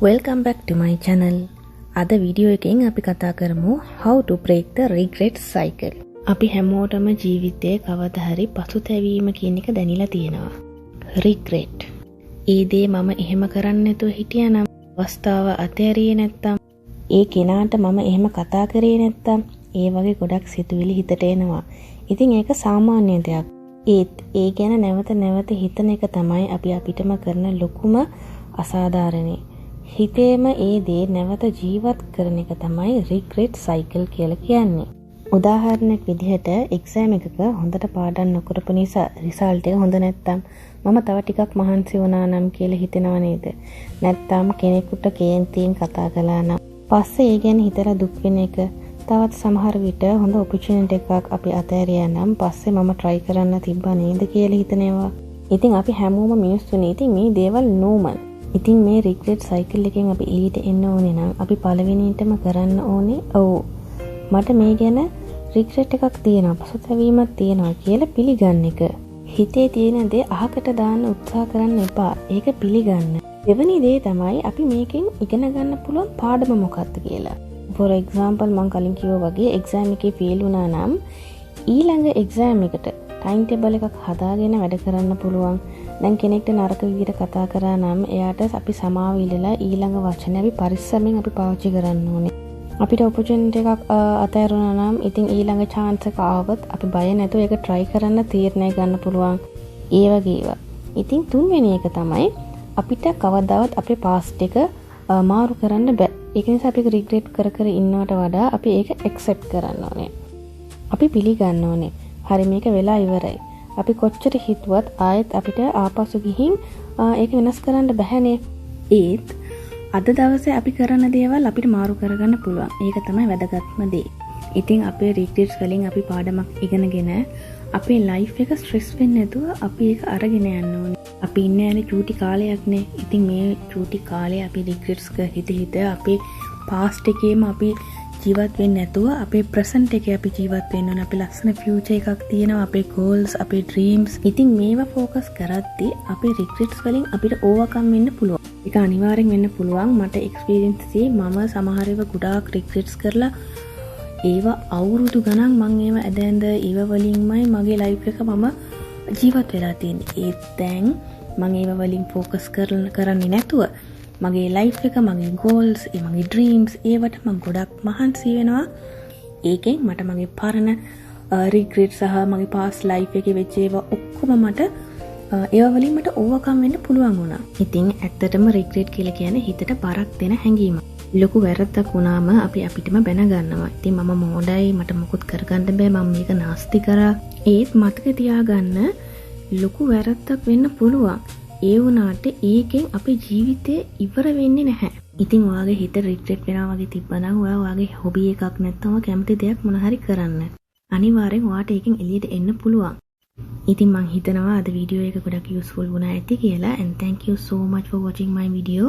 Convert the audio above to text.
Welcome back to my channel. අද video එකෙන් අපි කතා කරමු how to break the regret cycle. අපි හැමෝටම ජීවිතේ කවදා හරි පසුතැවීම කියන එක දැනিলা තියෙනවා. regret. ඒ දේ මම එහෙම කරන්නේ නැතුව හිටියානම්, අවස්ථාව අතෑරියේ නැත්තම්, ඒ කෙනාට මම එහෙම කතා කරේ නැත්තම්, ඒ වගේ ගොඩක් සිතුවිලි හිතට එනවා. ඉතින් ඒක සාමාන්‍ය දෙයක්. ඒ ගැන නැවත හිතන එක තමයි අපි අපිටම කරන ලොකුම අසාධාරණේ. හිතේම ඒ දේ නැවත ජීවත් කරන එක තමයි regret cycle කියලා කියන්නේ. උදාහරණයක් විදිහට එක්සෑම් එකක හොඳට පාඩම් නොකරපු නිසා රිසල්ට් එක හොඳ නැත්තම් මම තව ටිකක් මහන්සි වුණා නම් කියලා හිතෙනව නේද? නැත්තම් කෙනෙකුට කේන්තියෙන් කතා කළා නම් පස්සේ ඒ ගැන හිතලා දුක් වෙන එක. තවත් සමහර විට හොඳ ඔපචුනිටි එකක් අපි අතෑරියා නම් පස්සේ මම try කරන්න තිබ්බා නේද කියලා හිතනවා. ඉතින් අපි හැමෝම මිනිස්සුනේ. ඉතින් මේ දේවල් normal. ඉතින් මේ regret cycle එකෙන් අපි එළියට එන්න ඕනේ නම් අපි පළවෙනියටම කරන්න ඕනේ මට මේ ගැන regret එකක් තියෙනවා, පසුතැවීමක් තියෙනවා කියලා පිළිගන්න එක. හිතේ තියෙන දේ අහකට දාන්න උත්සාහ කරන්න එපා. ඒක පිළිගන්න. දෙවෙනි දේ තමයි අපි මේකෙන් ඉගෙන ගන්න පුළුවන් පාඩම මොකක්ද කියලා. for example මම කලින් කිව්වා වගේ exam එකේ fail වුණා නම් ඊළඟ exam එකට time table එකක් හදාගෙන වැඩ කරන්න පුළුවන්. දැන් කෙනෙක්ට නරක විදිහට කතා කරා නම් එයාට අපි සමාව ඉල්ලලා ඊළඟ වචනේ අපි පරිස්සමෙන් අපි පාවිච්චි කරන්න ඕනේ. අපිට opportunity එකක් අතෑරුණා නම් ඉතින් ඊළඟ chance එක ආවොත් අපි බය නැතුව ඒක try කරන්න තීරණය ගන්න පුළුවන්. ඒ වගේ ඒවා. ඉතින් තුන්වෙනි එක තමයි අපිට කවදාවත් අපේ past එක මාරු කරන්න බෑ. ඒක නිසා අපි regret කර ඉන්නවට වඩා අපි ඒක accept කරන්න ඕනේ. අපි පිළිගන්න ඕනේ. හරි මේක වෙලා ඉවරයි. අපි කොච්චර හිතුවත් ආයෙත් අපිට ආපසු ගිහින් ඒක වෙනස් කරන්න බැහැනේ. ඒත් අද දවසේ අපි කරන දේවල් අපිට මාරු කරගන්න පුළුවන්. ඒක තමයි වැදගත්ම දේ. ඉතින් අපේ regrets වලින් අපි පාඩමක් ඉගෙනගෙන අපේ life එක stress වෙන්නේ නැතුව අපි ඒක අරගෙන යන්න ඕනේ. අපි ඉන්නේ ඇයි චූටි කාලයක්නේ. ඉතින් මේ චූටි කාලේ අපි regrets හිත අපේ past එකේම අපි ජීවත් වෙන්නේ නැතුව අපේ present එකේ අපි ජීවත් වෙන්න ඕනේ. අපේ ලස්සන future එකක් තියෙනවා, අපේ goals, අපේ dreams. ඉතින් මේවා focus කරද්දී අපේ regrets වලින් අපිට overcome වෙන්න පුළුවන්. ඒක අනිවාර්යෙන් වෙන්න පුළුවන්. මට experience එකේ මම සමහර ඒවා ගොඩාක් regrets කරලා ඒවා අවුරුදු ගණන් මම ඒවා ඇදෙන්ද ඒවා වලින්මයි මගේ life එක මම ජීවත් වෙලා තියෙන්නේ. ඒත් දැන් මම ඒවා වලින් focus කරන්නේ නැතුව මගේ life එක, මගේ goals, මගේ dreams ඒවට මම ගොඩක් මහන්සි වෙනවා. ඒකෙන් මට මගේ පරණ regret සහ මගේ past life එකේ වෙච්ච ඒවා ඔක්කොම මට ඒවා වලින් මට overcome වෙන්න පුළුවන් වුණා. ඉතින් ඇත්තටම regret කියලා කියන්නේ හිතට බරක් දෙන හැඟීමක්. ලොකු වැරද්දක් වුණාම අපි අපිටම බැන ගන්නවා. ඉතින් මම මොඩයි, මට මොකුත් කරගන්න බෑ, මම මේක නාස්ති කරා. ඒත් මතක තියාගන්න ලොකු වැරද්දක් වෙන්න පුළුවන්. ඒ වුණාට ඒකෙන් අපේ ජීවිතේ ඉවර වෙන්නේ නැහැ. ඉතින් ඔයාගේ හිත regret වෙනවා වගේ තිබ්බනම් ඔයාගේ hobby එකක් නැත්නම් කැමති දෙයක් මොන හරි කරන්න. අනිවාර්යෙන් ඔයාට ඒකෙන් එළියට එන්න පුළුවන්. ඉතින් මම හිතනවා අද වීඩියෝ එක ගොඩක් useful වුණා ඇති කියලා. And thank you so much for watching my video.